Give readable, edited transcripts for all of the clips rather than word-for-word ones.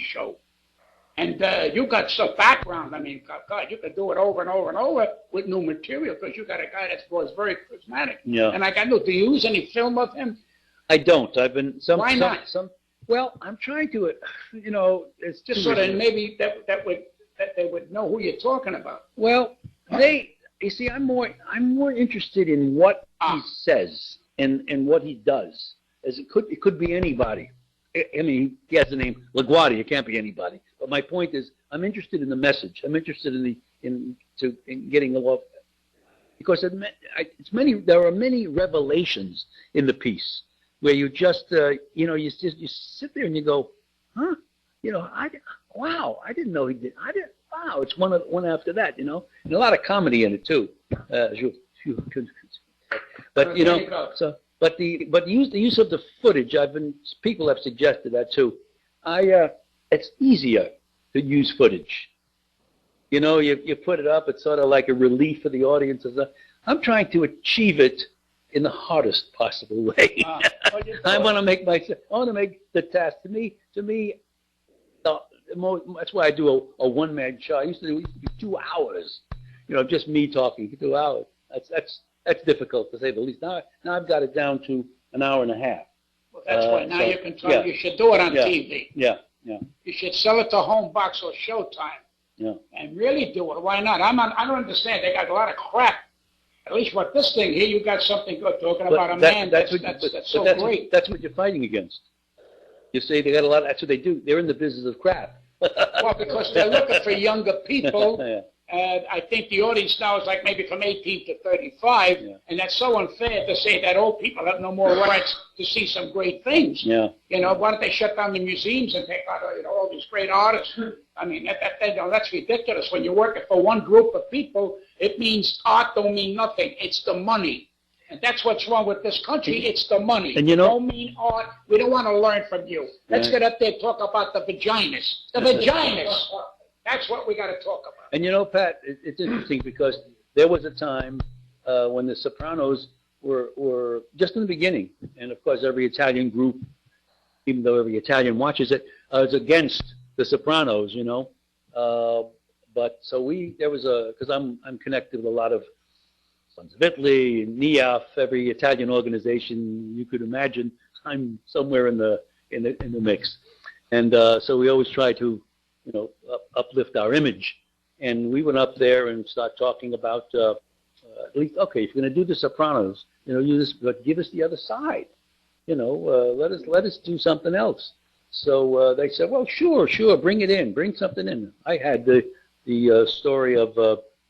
show. And you got some background. I mean, God, you could do it over and over and over with new material because you got a guy that was very charismatic. Yeah. And I got no. Do you use any film of him? I don't. I've been Why not? Well, I'm trying to. You know, it's Just sort of maybe that they would know who you're talking about. Well, you see, I'm more interested in what he says and what he does. As it could be anybody. I mean, he has the name LaGuardia. It can't be anybody. But my point is, I'm interested in the message. I'm interested in getting a love, because there are many revelations in the piece where you just you sit there and you go, huh? Wow, I didn't know he did. Wow, it's one after that, and a lot of comedy in it too. But But the use of the footage, people have suggested that too. It's easier to use footage. You put it up, it's sort of like a relief for the audience. I'm trying to achieve it in the hardest possible way. I want to make the task to me. That's why I do a one-man show. I used to do 2 hours. Just me talking for 2 hours. That's difficult, to say the least. Now I've got it down to an hour and a half. Well, that's why now you can try. You should do it on TV. Yeah. You should sell it to Home Box or Showtime. Yeah. And really do it. Why not? I don't understand. They got a lot of crap. At least with this thing here, you got something good talking about a man that's so great. That's what you're fighting against. You say they got a lot. That's what they do. They're in the business of crap. Well, because they're looking for younger people. Yeah. I think the audience now is like maybe from 18 to 35, and that's so unfair to say that old people have no more rights to see some great things. Yeah. Why don't they shut down the museums and take out all these great artists? I mean, that's ridiculous. When you're working for one group of people, it means art don't mean nothing. It's the money. And that's what's wrong with this country. It's the money. And don't mean art. We don't want to learn from you. Let's get up there and talk about the vaginas. The vaginas. That's what we got to talk about. And Pat, it's interesting because there was a time when the Sopranos were just in the beginning, and of course every Italian group, even though every Italian watches it, is against the Sopranos, But so because I'm connected with a lot of Sons of Italy, NIAF, every Italian organization you could imagine. I'm somewhere in the mix, and so we always try to uplift our image. And we went up there and started talking about at least, okay, if you're going to do the Sopranos, but give us the other side. Let us do something else. So they said, well, sure, bring it in, bring something in. I had the story of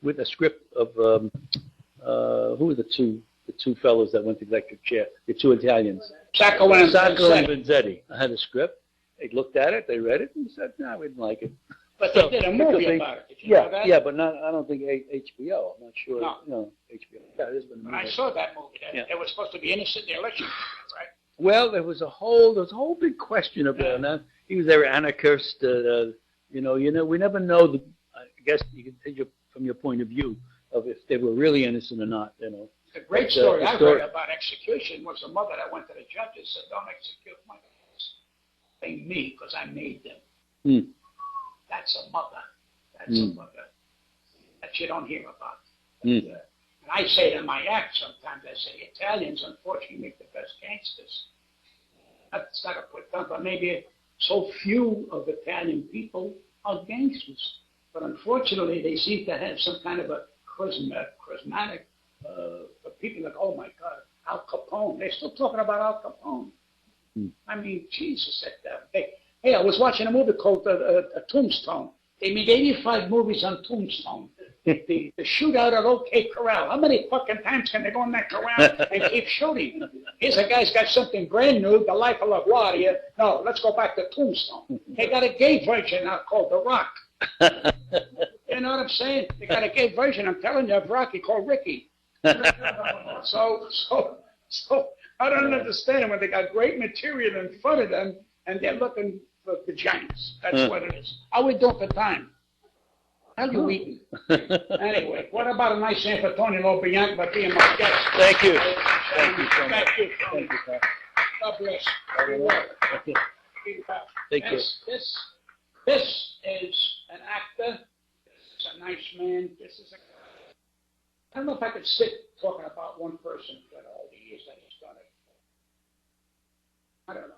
with a script of who were the two fellows that went to the electric chair, the 2 Italians, Sacco and Vanzetti. I had a script. They looked at it, they read it, and said, no, we didn't like it. But they did a movie about it. Did you know that? Yeah, but I don't think HBO. I'm not sure. No. HBO. Yeah, there's been a movie. I saw that movie. They were supposed to be innocent in the election, right? Well, there was a whole big question about that. He was their anarchist. We never know. I guess you can take it from your point of view of if they were really innocent or not. It's a great story I heard about execution was a mother that went to the judge and said, "Don't execute my kids. Blame me because I made them." That's a mother. That's a mother that you don't hear about. And I say it in my act sometimes. I say Italians, unfortunately, make the best gangsters. That's not a put down, but maybe so few of Italian people are gangsters. But unfortunately, they seem to have some kind of a charismatic people like, oh my God, Al Capone. They're still talking about Al Capone. I mean, Jesus. Hey, I was watching a movie called Tombstone. They made 85 movies on Tombstone. The shootout at OK Corral. How many fucking times can they go in that corral and keep shooting? Here's a guy's got something brand new, The Life of LaGuardia. No, let's go back to Tombstone. They got a gay version now called The Rock. You know what I'm saying? They got a gay version, I'm telling you, of Rocky called Ricky. So I don't understand when they got great material in front of them and they're looking for vaginas. That's what it is. How we doing for time? How you eating? Anyway, what about a nice San Antonio Lobianco by being my guest? Thank you. Thank you so much. Thank you, God bless. Thank you. This I could sit talking about one person for all the years that he's done it. I don't know.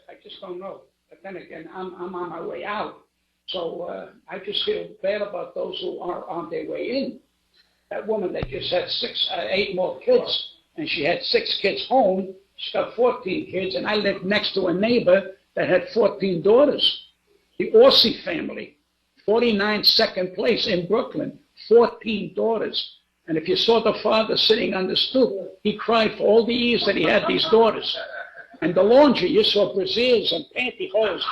I just don't know. But then again, I'm on my way out, so I just feel bad about those who are on their way in. That woman that just had 8 more kids, and she had 6 kids home. She's got 14 kids, and I lived next to a neighbor that had 14 daughters. The Orsi family, 49 second place in Brooklyn, 14 daughters. And if you saw the father sitting on the stoop, he cried for all the years that he had these daughters. And the laundry, you saw brassieres and pantyhose,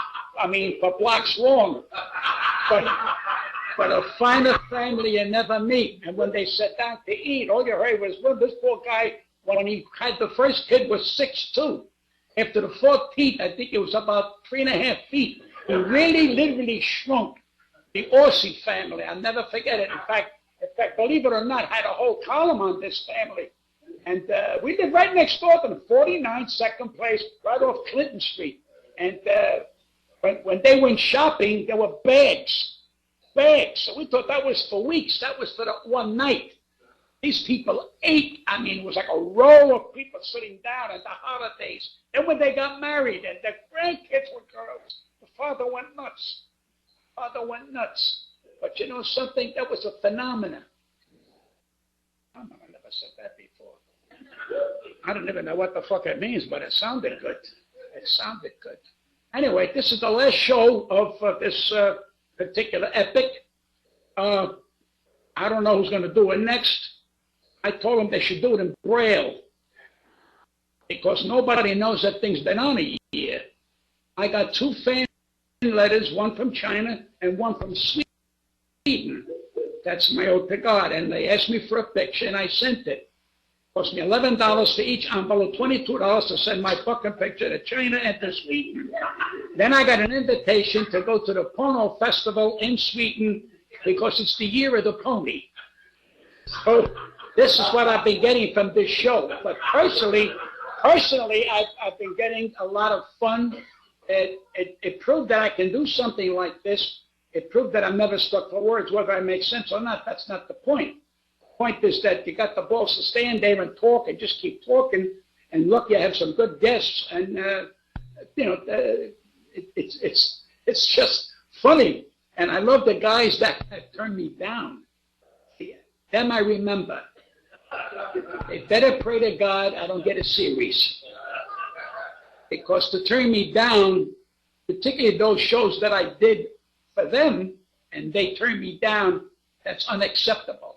for blocks long. But a finer family you never meet. And when they sat down to eat, all you heard was, well, this poor guy, when he had the first kid, was 6'2". After the 14th, I think it was about 3.5 feet. He really literally shrunk. The Orsi family, I'll never forget it. In fact, believe it or not, I had a whole column on this family. And we lived right next door to them, 49 second place, right off Clinton Street. And when they went shopping, there were bags. So we thought that was for weeks. That was for the one night. These people ate. It was like a row of people sitting down at the holidays. Then when they got married and their grandkids were girls, the father went nuts. But you know something? That was a phenomenon. I never said that before. I don't even know what the fuck it means, but it sounded good. Anyway, this is the last show of this particular epic. I don't know who's going to do it next. I told them they should do it in Braille because nobody knows that thing's been on a year. I got 2 fan letters, one from China and one from Sweden. That's my oath to God. And they asked me for a picture, and I sent it. Cost me $11 for each envelope, $22 to send my fucking picture to China and to Sweden. Then I got an invitation to go to the Porno Festival in Sweden because it's the year of the pony. So this is what I've been getting from this show. But personally, I've been getting a lot of fun. It proved that I can do something like this. It proved that I'm never stuck for words, whether I make sense or not. That's not the point. The point is that you got the balls to stand there and talk and just keep talking. And look, you have some good guests, and it's just funny. And I love the guys that turn me down. Them I remember. They better pray to God I don't get a series. Because to turn me down, particularly those shows that I did for them, and they turned me down, that's unacceptable.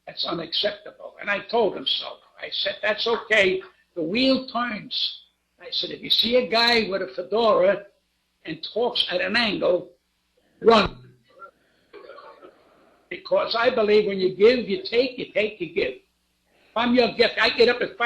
That's unacceptable. And I told them so. I said, that's okay. The wheel turns. I said, if you see a guy with a fedora and talks at an angle, run. Because I believe when you give, you take, you take, you give. If I'm your gift, I get up at 5